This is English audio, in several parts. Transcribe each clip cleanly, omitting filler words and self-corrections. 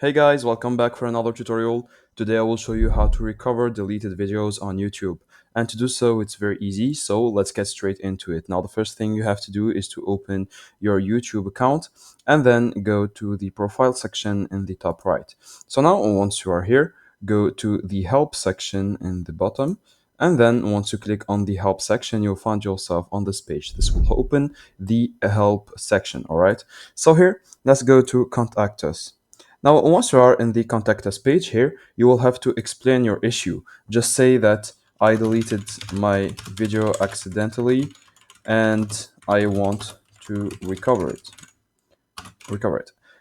Hey guys, welcome back for another tutorial. Today I will show you how to recover deleted videos on YouTube. And to do so, it's very easy, so let's get straight into it. Now, the first thing you have to do is to open your YouTube account and then go to the profile section in the top right. So now, once you are here, go to the help section in the bottom. And then once you click on the help section, you'll find yourself on this page. This will open the help section, all right? So here, let's go to contact us. Now, once you are in the contact us page here, you will have to explain your issue. Just say that I deleted my video accidentally and I want to recover it.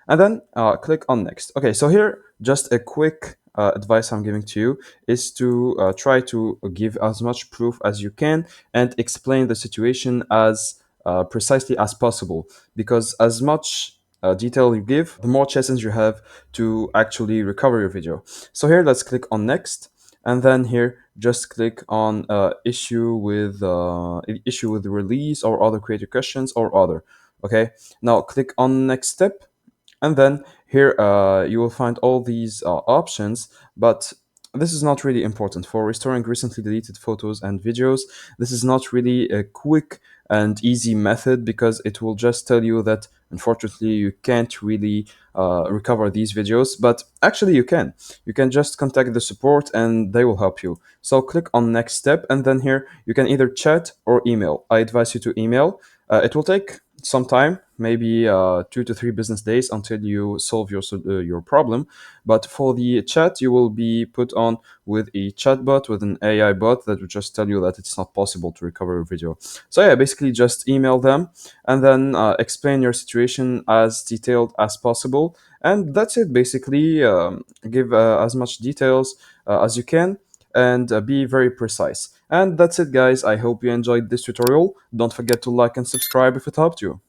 And then click on next. Okay, so here, just a quick advice I'm giving to you is to try to give as much proof as you can and explain the situation as precisely as possible, because as much detail you give, the more chances you have to actually recover your video. So here, let's click on next, and then here just click on issue with the release or other creative questions or other. Okay, now click on next step, and then here you will find all these options, but this is not really important for restoring recently deleted photos and videos. This is not really a quick and easy method, because it will just tell you that unfortunately you can't really recover these videos, but actually you can just contact the support and they will help you. So click on next step, and then here you can either chat or email. I advise you to email. It will take some time, maybe 2 to 3 business days, until you solve your problem. But for the chat, you will be put on with a chatbot, with an AI bot that will just tell you that it's not possible to recover a video. So yeah, basically just email them and then explain your situation as detailed as possible, and that's it. Basically, give as much details as you can, and be very precise. And that's it, guys. I hope you enjoyed this tutorial. Don't forget to like and subscribe if it helped you.